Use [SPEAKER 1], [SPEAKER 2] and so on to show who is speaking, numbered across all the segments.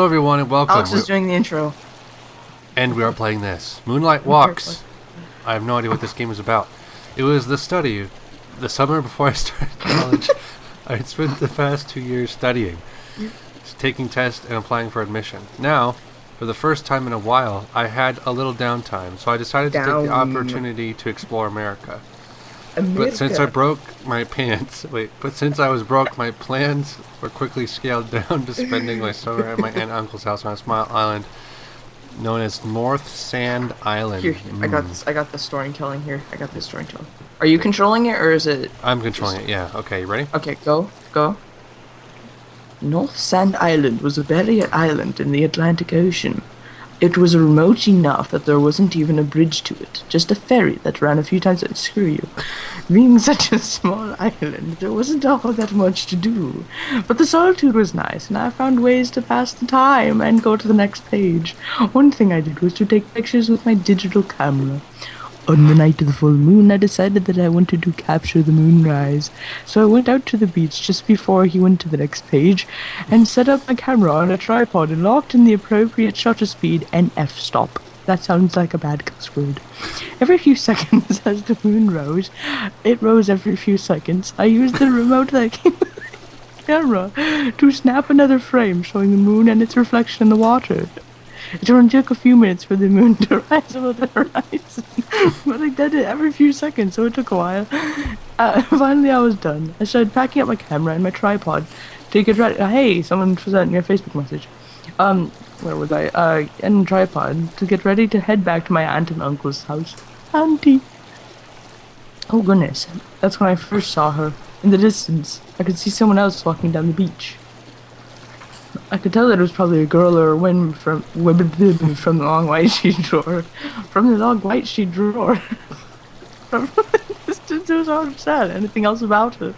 [SPEAKER 1] Hello everyone and welcome.
[SPEAKER 2] Alex is doing the intro.
[SPEAKER 1] And we are playing this. Moonlight Walks. I have no idea what this game is about. It was the summer before I started college. I had spent the past 2 years studying, taking tests and applying for admission. Now, for the first time in a while, I had a little downtime, so I decided to take the opportunity to explore America. But since I broke my pants, since I was broke, my plans were quickly scaled down to spending my summer at my aunt and uncle's house on a small island known as North Sand Island.
[SPEAKER 2] Here, I got this. I got the storytelling here. Are you controlling it or is it?
[SPEAKER 1] I'm controlling it. Yeah. Okay. You ready?
[SPEAKER 2] Okay. Go. North Sand Island was a barrier island in the Atlantic Ocean. It was remote enough that there wasn't even a bridge to it, just a ferry that ran a few times a screw you. Being such a small island, there wasn't all that much to do. But the solitude was nice, and I found ways to pass the time and go to the next page. One thing I did was to take pictures with my digital camera. On the night of the full moon, I decided that I wanted to capture the moonrise. So I went out to the beach just before he went to the next page and set up my camera on a tripod and locked in the appropriate shutter speed and f-stop. That sounds like a bad cuss word. Every few seconds as the moon rose, it rose every few seconds, I used the remote that came with the camera to snap another frame showing the moon and its reflection in the water. It only took a few minutes for the moon to rise above the horizon, but I did it every few seconds, so it took a while. Finally, I was done. I started packing up my camera and my tripod to get ready. Hey, someone sent me a Facebook message. Where was I? And tripod to get ready to head back to my aunt and uncle's house. Auntie. Oh goodness, that's when I first saw her. In the distance, I could see someone else walking down the beach. I could tell that it was probably a girl or a woman from the long white sheet drawer. From the long white sheet drawer. From the distance, it was hard to say anything else about her.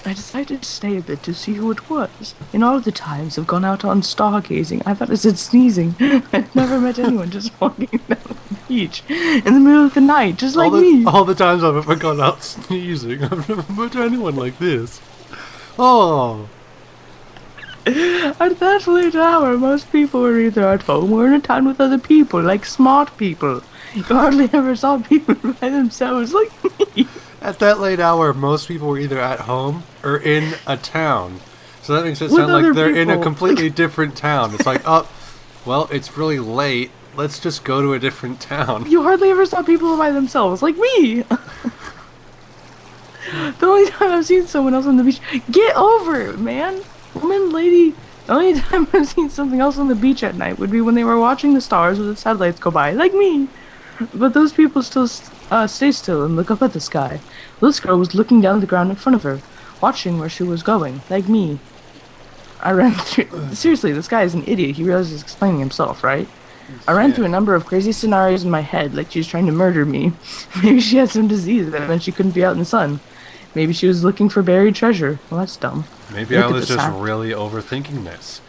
[SPEAKER 2] I decided to stay a bit to see who it was. In all the times I've gone out on stargazing, I thought I said sneezing. I've never met anyone just walking down the beach in the middle of the night, just like me.
[SPEAKER 1] All the times I've ever gone out sneezing, I've never met anyone like this. Oh.
[SPEAKER 2] At that late hour, most people were either at home or in a town with other people, like smart people. You hardly ever saw people by themselves like me.
[SPEAKER 1] At that late hour, most people were either at home or in a town. So that makes it sound like they're in a completely different town. It's like, oh, well, it's really late. Let's just go to a different town.
[SPEAKER 2] You hardly ever saw people by themselves, like me. The only time I've seen someone else on the beach, get over it, man. Woman, lady, the only time I've seen something else on the beach at night would be when they were watching the stars or the satellites go by, like me. But those people still stay still and look up at the sky. This girl was looking down at the ground in front of her, watching where she was going, like me. I ran through... Seriously, this guy is an idiot. He realizes he's explaining himself, right? I ran through a number of crazy scenarios in my head, like she was trying to murder me. Maybe she had some disease that meant she couldn't be out in the sun. Maybe she was looking for buried treasure. Well, that's dumb.
[SPEAKER 1] Maybe I was just really overthinking this.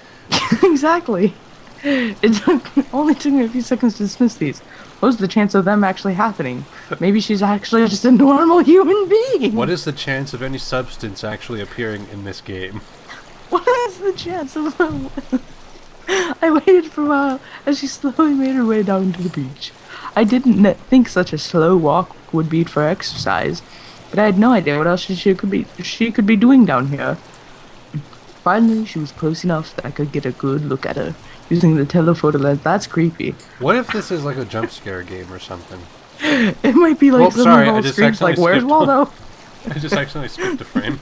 [SPEAKER 2] Exactly. It only took me a few seconds to dismiss these. What was the chance of them actually happening? Maybe she's actually just a normal human being.
[SPEAKER 1] What is the chance of any substance actually appearing in this game?
[SPEAKER 2] What is the chance of... I waited for a while as she slowly made her way down to the beach. I didn't think such a slow walk would be for exercise, but I had no idea what else she could be doing down here. Finally, she was close enough that I could get a good look at her, using the telephoto lens. That's creepy.
[SPEAKER 1] What if this is like a jump scare game or something?
[SPEAKER 2] It might be like the whole screen's like, where's Waldo?
[SPEAKER 1] I just accidentally skipped a frame.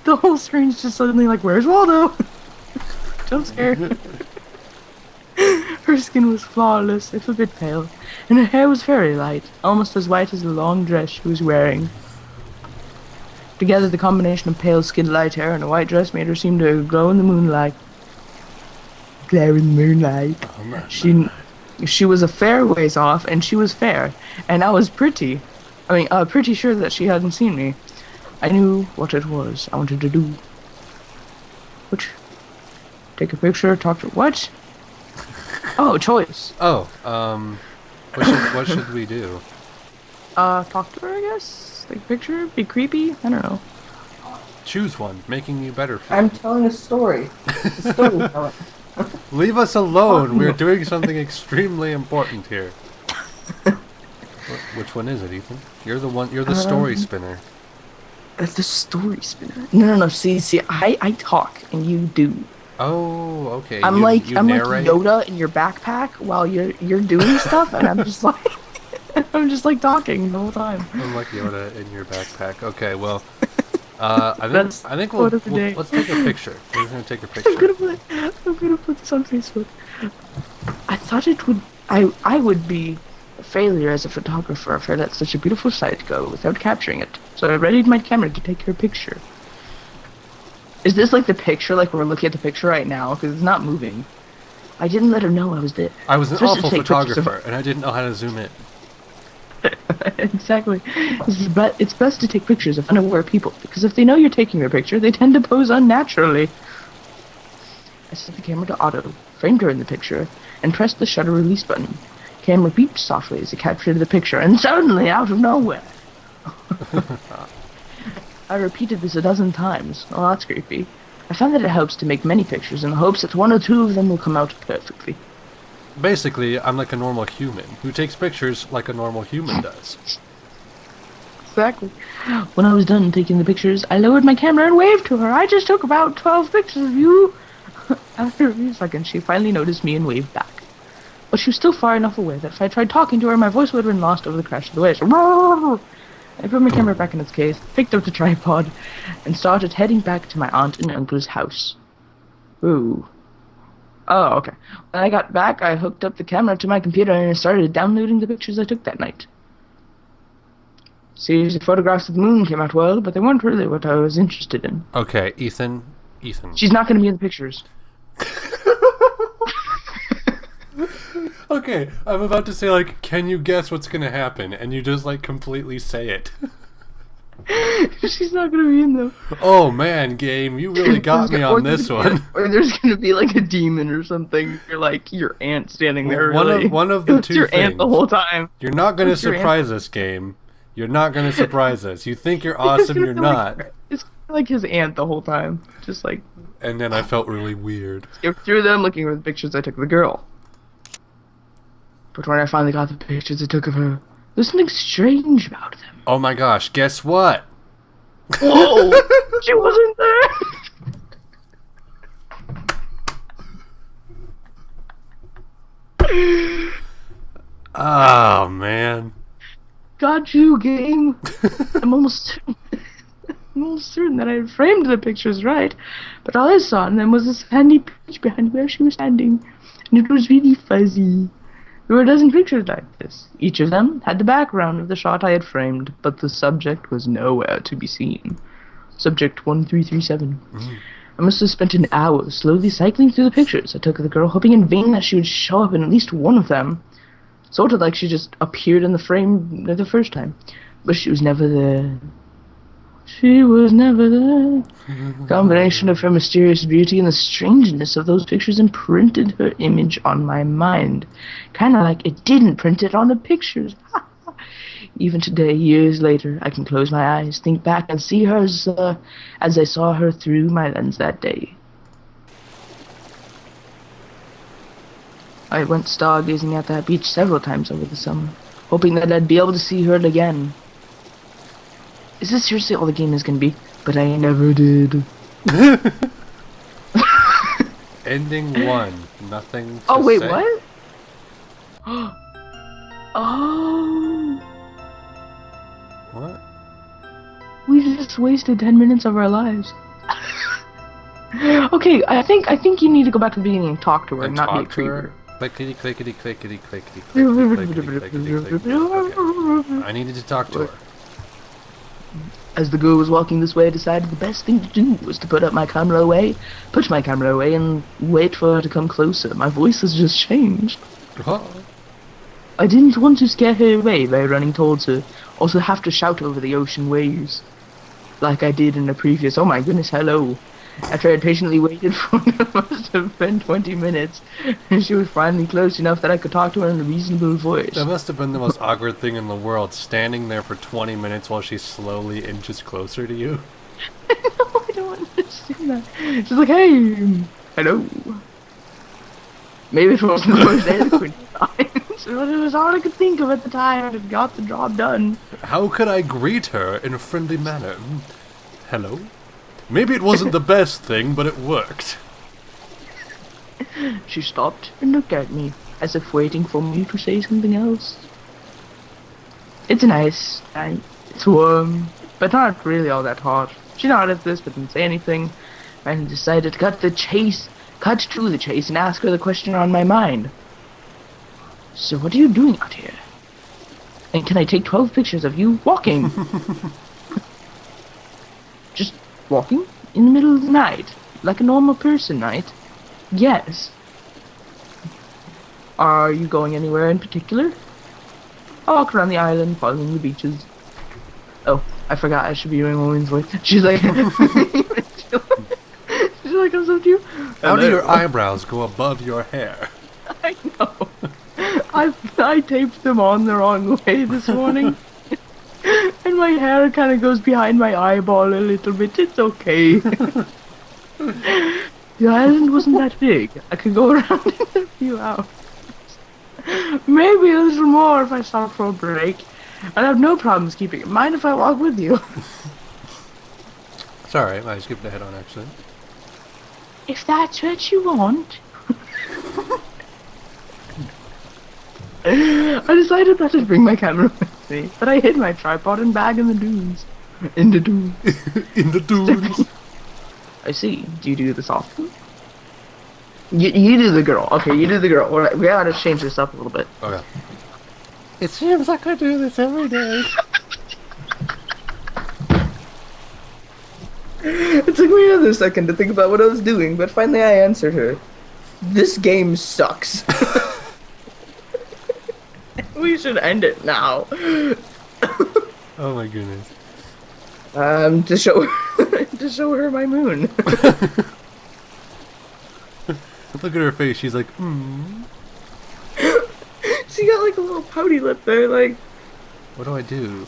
[SPEAKER 2] The whole screen's just suddenly like, where's Waldo? Jump scare. Her skin was flawless, if a bit pale, and her hair was very light, almost as white as the long dress she was wearing. Together, the combination of pale skin, light hair, and a white dress made her seem to glow in the moonlight. Glare in the moonlight. She was a fair ways off, and she was fair, and I was pretty. Pretty sure that she hadn't seen me. I knew what it was I wanted to do. Which? Take a picture, talk to... What? Oh, choice.
[SPEAKER 1] Oh, what should we do?
[SPEAKER 2] Talk to her, I guess? Take a picture? Be creepy? I don't know.
[SPEAKER 1] Choose one, making you better.
[SPEAKER 2] I'm telling a story. It's a storytelling.
[SPEAKER 1] Leave us alone. We're doing something extremely important here. Which one is it, Ethan? You're the one. You're the story spinner.
[SPEAKER 2] That's the story spinner. No. See, I talk and you do.
[SPEAKER 1] Oh, okay.
[SPEAKER 2] I'm
[SPEAKER 1] you
[SPEAKER 2] like
[SPEAKER 1] narrate?
[SPEAKER 2] Yoda in your backpack while you're doing stuff, and I'm just like talking the whole time.
[SPEAKER 1] I'm like Yoda in your backpack. Okay, well, I think let's take a picture. We're gonna take a picture.
[SPEAKER 2] I'm gonna put this on Facebook. I thought it would. I would be a failure as a photographer if I let such a beautiful sight go without capturing it. So I readied my camera to take her picture. Is this like the picture, like we're looking at the picture right now? Because it's not moving. I didn't let her know I was there.
[SPEAKER 1] I was an awful photographer, and I didn't know how to zoom in.
[SPEAKER 2] Exactly. It's best to take pictures of unaware people, because if they know you're taking their picture, they tend to pose unnaturally. I set the camera to auto, framed her in the picture, and pressed the shutter release button. Camera beeped softly as it captured the picture, and suddenly, out of nowhere... I repeated this a dozen times. Oh, that's creepy. I found that it helps to make many pictures in the hopes that one or two of them will come out perfectly.
[SPEAKER 1] Basically, I'm like a normal human who takes pictures like a normal human does.
[SPEAKER 2] Exactly. When I was done taking the pictures, I lowered my camera and waved to her. I just took about 12 pictures of you. After a few seconds, she finally noticed me and waved back. But she was still far enough away that if I tried talking to her, my voice would have been lost over the crash of the waves. So, I put my camera back in its case, picked up the tripod, and started heading back to my aunt and uncle's house. Ooh. Oh, okay. When I got back, I hooked up the camera to my computer and I started downloading the pictures I took that night. Series of photographs of the moon came out well, but they weren't really what I was interested in.
[SPEAKER 1] Okay, Ethan.
[SPEAKER 2] She's not going to be in the pictures.
[SPEAKER 1] Okay, I'm about to say, like, can you guess what's gonna happen? And you just, like, completely say it.
[SPEAKER 2] She's not gonna be in them.
[SPEAKER 1] Oh, man, game, you really got me on this one.
[SPEAKER 2] Or there's gonna be, like, a demon or something. You're like, your aunt standing there.
[SPEAKER 1] One of the two things.
[SPEAKER 2] Your aunt the whole time.
[SPEAKER 1] You're not gonna surprise us, game. You're not gonna surprise us. You think you're awesome, you're not.
[SPEAKER 2] It's like his aunt the whole time. Just like...
[SPEAKER 1] And then I felt really weird.
[SPEAKER 2] Skip through them looking for the pictures I took of the girl. But when I finally got the pictures I took of her, there's something strange about them.
[SPEAKER 1] Oh my gosh, guess what?
[SPEAKER 2] Whoa! She wasn't there!
[SPEAKER 1] Oh, man.
[SPEAKER 2] Got you, game. I'm almost certain that I had framed the pictures right, but all I saw in them was a sandy patch behind where she was standing, and it was really fuzzy. There were a dozen pictures like this. Each of them had the background of the shot I had framed, but the subject was nowhere to be seen. Subject 1337. I must have spent an hour slowly cycling through the pictures I took of the girl, hoping in vain that she would show up in at least one of them. Sort of like she just appeared in the frame the first time. But she was never there. She was never there. The combination of her mysterious beauty and the strangeness of those pictures imprinted her image on my mind. Kinda like it didn't print it on the pictures. Even today, years later, I can close my eyes, think back, and see her as I saw her through my lens that day. I went stargazing at that beach several times over the summer, hoping that I'd be able to see her again. Is this seriously all the game is gonna be? But I never did.
[SPEAKER 1] Ending 1. Nothing to
[SPEAKER 2] Oh, wait,
[SPEAKER 1] say.
[SPEAKER 2] what? Oh.
[SPEAKER 1] What?
[SPEAKER 2] We just wasted 10 minutes of our lives. Okay, I think you need to go back to the beginning and talk to her,
[SPEAKER 1] And
[SPEAKER 2] not be a
[SPEAKER 1] talk to her?
[SPEAKER 2] creeper.
[SPEAKER 1] Clickety, clickety, clickety, clickety, clickety, clickety, clickety, clickety. Okay. I needed to talk to her.
[SPEAKER 2] As the girl was walking this way, I decided the best thing to do was to put my camera away, and wait for her to come closer. My voice has just changed. I didn't want to scare her away by running towards her, also have to shout over the ocean waves, like I did in the previous, oh my goodness, hello. After I had patiently waited for it must have been 20 minutes, and she was finally close enough that I could talk to her in a reasonable voice.
[SPEAKER 1] That must have been the most awkward thing in the world, standing there for 20 minutes while she slowly inches closer to you.
[SPEAKER 2] seen that. She's like, hey, hello. Maybe it wasn't the most eloquent times, but it was all I could think of at the time, and it got the job done.
[SPEAKER 1] How could I greet her in a friendly manner? Hello? Maybe it wasn't the best thing, but it worked.
[SPEAKER 2] She stopped and looked at me, as if waiting for me to say something else. It's nice, and it's warm, but not really all that hot. She nodded at this, but didn't say anything, and decided to cut to the chase, and ask her the question on my mind. So what are you doing out here? And can I take 12 pictures of you walking? Just walking in the middle of the night, like a normal person might. Yes. Are you going anywhere in particular? I walk around the island, following the beaches. Oh, I forgot I should be doing woman's voice. She's like, she's like, comes up to you.
[SPEAKER 1] How do your eyebrows go above your hair?
[SPEAKER 2] I know. I taped them on the wrong way this morning. And my hair kind of goes behind my eyeball a little bit. It's okay. The island wasn't that big. I could go around in a few hours. Maybe a little more if I stop for a break. I'd have no problems keeping it. Mind if I walk with you?
[SPEAKER 1] It's alright, I skipped ahead on accident.
[SPEAKER 2] If that's what you want. I decided not to bring my camera with me, but I hid my tripod and bag in the dunes. In the dunes.
[SPEAKER 1] In the dunes.
[SPEAKER 2] I see. Do you do this often? You do the girl. Okay, you do the girl. Alright, we gotta change this up a little bit.
[SPEAKER 1] Okay. It seems like I do this every day.
[SPEAKER 2] It took me another second to think about what I was doing, but finally I answered her. This game sucks. We should end it now.
[SPEAKER 1] Oh my goodness.
[SPEAKER 2] To show her my moon.
[SPEAKER 1] Look at her face, she's like,
[SPEAKER 2] She got like a little pouty lip there, like.
[SPEAKER 1] What do I do?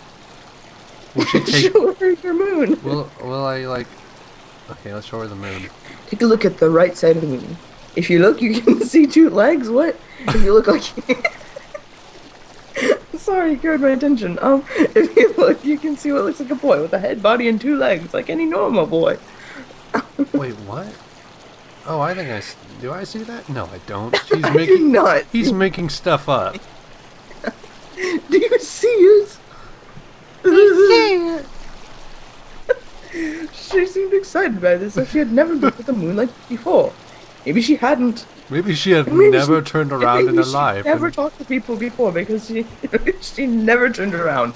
[SPEAKER 1] Will she take...
[SPEAKER 2] Show her your moon.
[SPEAKER 1] Will I, like... Okay, let's show her the moon.
[SPEAKER 2] Take a look at the right side of the moon. If you look, you can see 2 legs. What? If you look like... Sorry, you grabbed my attention. If you look, you can see what looks like a boy with a head, body, and 2 legs, like any normal boy.
[SPEAKER 1] Wait, what? Oh, I think do I see that? No, I don't. She's making...
[SPEAKER 2] not.
[SPEAKER 1] He's making stuff up.
[SPEAKER 2] Do you see it? She seemed excited by this, as she had never looked at the moonlight before. Maybe she hadn't.
[SPEAKER 1] Maybe she had
[SPEAKER 2] Maybe
[SPEAKER 1] never
[SPEAKER 2] she-
[SPEAKER 1] turned around in
[SPEAKER 2] maybe
[SPEAKER 1] her
[SPEAKER 2] she
[SPEAKER 1] life.
[SPEAKER 2] Never talked to people before because she never turned around.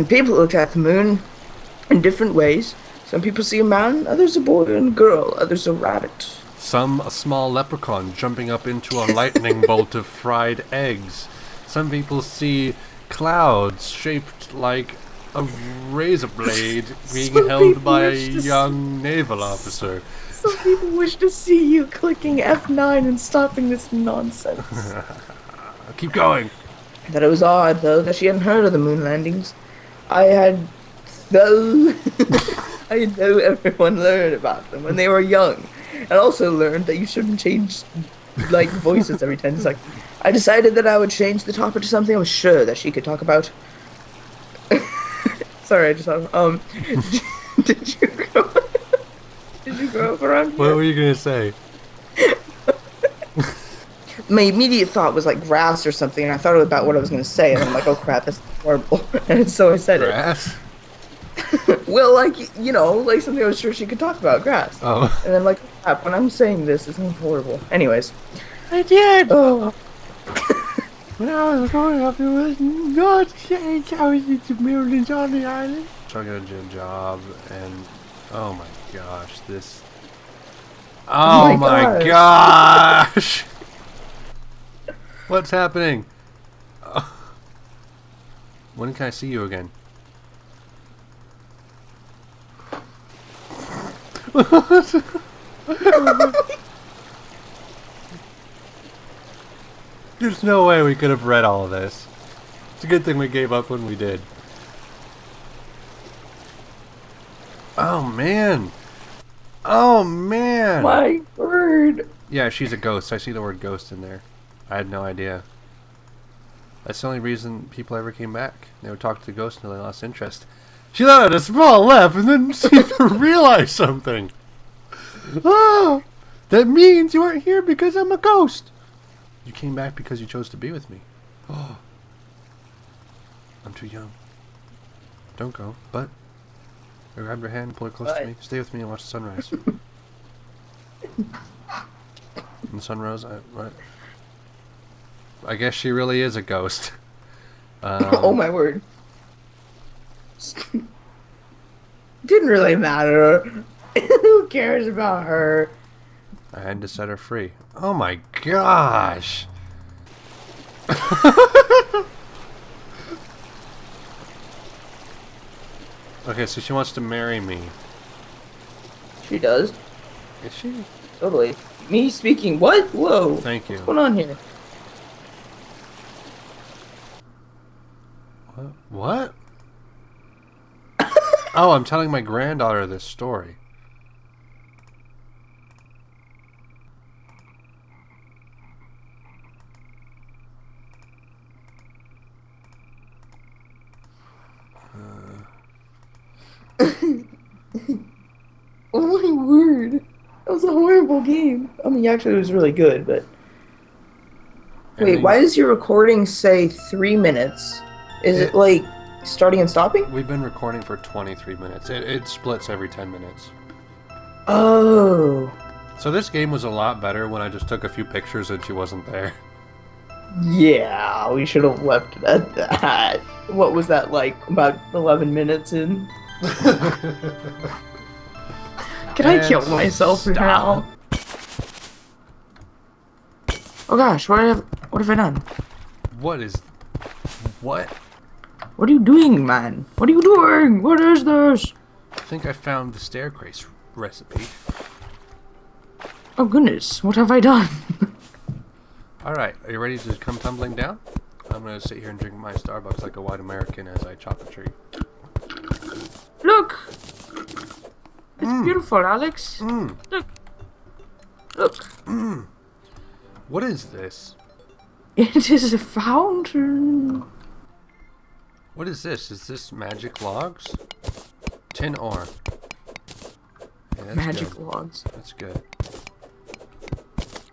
[SPEAKER 2] People looked at the moon in different ways. Some people see a man, others a boy and a girl, others a rabbit.
[SPEAKER 1] Some a small leprechaun jumping up into a lightning bolt of fried eggs. Some people see clouds shaped like a razor blade being
[SPEAKER 2] Some
[SPEAKER 1] held
[SPEAKER 2] people
[SPEAKER 1] by a
[SPEAKER 2] wish to
[SPEAKER 1] young naval officer.
[SPEAKER 2] Some people wish to see you clicking F9 and stopping this nonsense.
[SPEAKER 1] Keep going.
[SPEAKER 2] I thought it was odd, though, that she hadn't heard of the moon landings. I know everyone learned about them when they were young, and also learned that you shouldn't change, like, voices every 10 seconds. I decided that I would change the topic to something I was sure that she could talk about. Sorry, I just thought, did you grow up around here?
[SPEAKER 1] What were you gonna say?
[SPEAKER 2] My immediate thought was like grass or something, and I thought about what I was going to say, and I'm like, oh crap, that's horrible. And so I said
[SPEAKER 1] Grass?
[SPEAKER 2] it. Well, like, you know, like something I was sure she could talk about, grass.
[SPEAKER 1] Oh.
[SPEAKER 2] And then, like, crap, when I'm saying this, it's horrible. Anyways.
[SPEAKER 1] I did!
[SPEAKER 2] Oh.
[SPEAKER 1] When I was growing up, it was not change. I was into millions on the island. Trying to get a job, and oh my gosh, this. Oh my gosh! What's happening? When can I see you again? There's no way we could have read all of this. It's a good thing we gave up when we did. Oh man! Oh, man!
[SPEAKER 2] My word.
[SPEAKER 1] Yeah, she's a ghost. I see the word ghost in there. I had no idea. That's the only reason people ever came back. They would talk to the ghost until they lost interest. She let out a small laugh and then she realized something. Oh, that means you aren't here because I'm a ghost. You came back because you chose to be with me. Oh, I'm too young. Don't go, but I grabbed her hand and pulled her close to me. Stay with me and watch the sunrise. And the sun rose. I guess she really is a ghost.
[SPEAKER 2] Oh my word. Didn't really matter. Who cares about her?
[SPEAKER 1] I had to set her free. Oh my gosh! Okay, so she wants to marry me.
[SPEAKER 2] She does.
[SPEAKER 1] Is she?
[SPEAKER 2] Totally. Me speaking. What? Whoa.
[SPEAKER 1] Thank you.
[SPEAKER 2] What's going on here?
[SPEAKER 1] What? Oh, I'm telling my granddaughter this story.
[SPEAKER 2] Oh my word. That was a horrible game. I mean, actually, it was really good, but... Wait, why does your recording say 3 minutes? Is it like starting and stopping?
[SPEAKER 1] We've been recording for 23 minutes. It splits every 10 minutes.
[SPEAKER 2] Oh.
[SPEAKER 1] So this game was a lot better when I just took a few pictures and she wasn't there.
[SPEAKER 2] Yeah, we should have left it at that. What was that like? About 11 minutes in? Can I kill myself now? Oh gosh, what have I done?
[SPEAKER 1] What?
[SPEAKER 2] What are you doing, man? What are you doing? What is this?
[SPEAKER 1] I think I found the staircase recipe.
[SPEAKER 2] Oh goodness, what have I done?
[SPEAKER 1] Alright, are you ready to come tumbling down? I'm gonna sit here and drink my Starbucks like a white American as I chop a tree.
[SPEAKER 2] Look! It's beautiful, Alex. Look. Look.
[SPEAKER 1] What is this?
[SPEAKER 2] It is a fountain.
[SPEAKER 1] What is this? Is this magic logs? Tin ore. Yeah, that's
[SPEAKER 2] Magic
[SPEAKER 1] good.
[SPEAKER 2] logs.
[SPEAKER 1] That's good.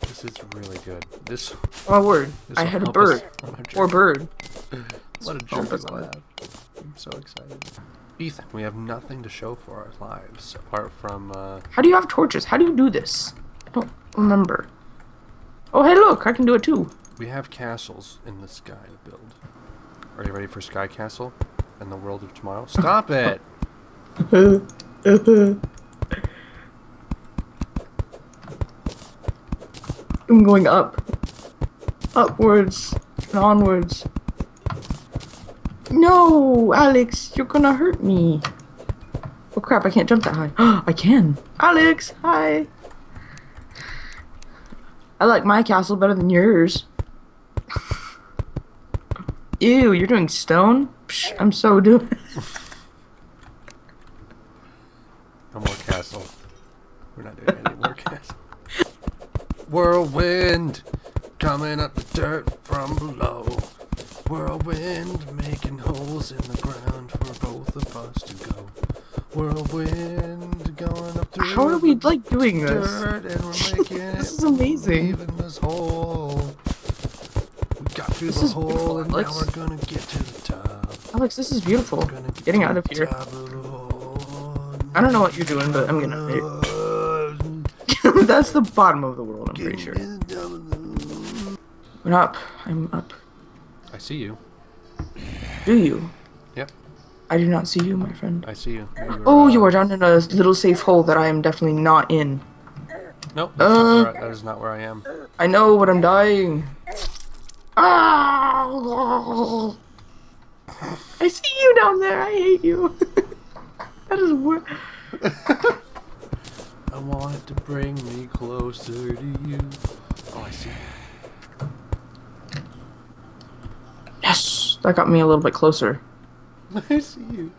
[SPEAKER 1] This is really good. This.
[SPEAKER 2] Oh word!
[SPEAKER 1] This
[SPEAKER 2] I
[SPEAKER 1] will
[SPEAKER 2] had a
[SPEAKER 1] help
[SPEAKER 2] bird.
[SPEAKER 1] us on our journey.
[SPEAKER 2] Or bird.
[SPEAKER 1] What a
[SPEAKER 2] Help
[SPEAKER 1] journey
[SPEAKER 2] us
[SPEAKER 1] we'll
[SPEAKER 2] on
[SPEAKER 1] have. I'm so excited. Ethan, we have nothing to show for our lives apart from.
[SPEAKER 2] How do you have torches? How do you do this? I don't remember. Oh hey, look! I can do it too.
[SPEAKER 1] We have castles in the sky to build. Are you ready for Sky Castle and the world of tomorrow? Stop it!
[SPEAKER 2] I'm going up. Upwards. And onwards. No! Alex, you're gonna hurt me. Oh crap, I can't jump that high. I can! Alex, hi! I like my castle better than yours. Ew, you're doing stone? Psh, I'm so doing.
[SPEAKER 1] No more castle. We're not doing any more castle. Whirlwind, coming up the dirt from below. Whirlwind, making holes in the ground for both of us to go. Whirlwind, going up through.
[SPEAKER 2] How are we like doing this?
[SPEAKER 1] dirt, and we're making
[SPEAKER 2] This
[SPEAKER 1] it.
[SPEAKER 2] is amazing.
[SPEAKER 1] Leaving this hole. We got through
[SPEAKER 2] This
[SPEAKER 1] the
[SPEAKER 2] is
[SPEAKER 1] hole,
[SPEAKER 2] beautiful,
[SPEAKER 1] and
[SPEAKER 2] Alex.
[SPEAKER 1] now we're gonna get to the top.
[SPEAKER 2] Alex, this is beautiful.
[SPEAKER 1] We're gonna get
[SPEAKER 2] Getting
[SPEAKER 1] to
[SPEAKER 2] out of
[SPEAKER 1] the
[SPEAKER 2] here.
[SPEAKER 1] top of the hole.
[SPEAKER 2] I don't know what you're doing, but I'm gonna. That's the bottom of the world, I'm pretty sure. I'm up. I'm up.
[SPEAKER 1] I see you.
[SPEAKER 2] Do you?
[SPEAKER 1] Yep,
[SPEAKER 2] I do not see you, my friend.
[SPEAKER 1] I see you.
[SPEAKER 2] Oh, you are down in a little safe hole that I am definitely not in.
[SPEAKER 1] Nope, that's not that is not where I am.
[SPEAKER 2] I know, but I'm dying. Ah! I see you down there. I hate you. That is weird.
[SPEAKER 1] I want it to bring me closer to you. Oh, I see you.
[SPEAKER 2] Yes, that got me a little bit closer.
[SPEAKER 1] I see you.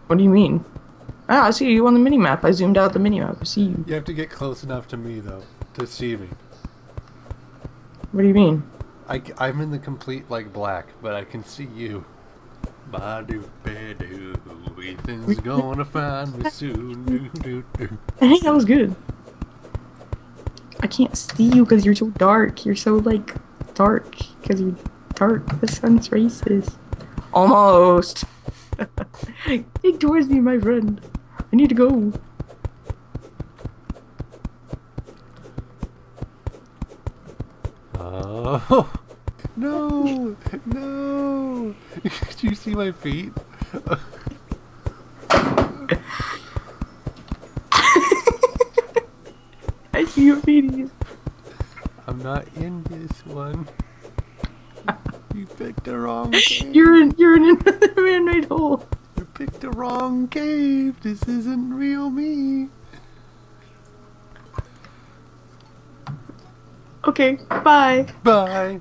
[SPEAKER 2] What do you mean? Ah, I see you on the minimap. I zoomed out the minimap. I see you.
[SPEAKER 1] You have to get close enough to me, though, to see me.
[SPEAKER 2] What do you mean?
[SPEAKER 1] I'm in the complete, like, black, but I can see you. Ba-do-ba-do, Ethan's gonna find me soon. Do-do-do.
[SPEAKER 2] I think that was good. I can't see you because you're so dark. You're so, like, dark. Because you're dark. The sun's racist. Almost. Take towards me, my friend. I need to go.
[SPEAKER 1] Oh. No! No! Did you see my feet?
[SPEAKER 2] I see your feet.
[SPEAKER 1] I'm not in this one. You picked the wrong cave.
[SPEAKER 2] You're in another man-made hole.
[SPEAKER 1] You picked the wrong cave. This isn't real me.
[SPEAKER 2] Okay, bye.
[SPEAKER 1] Bye.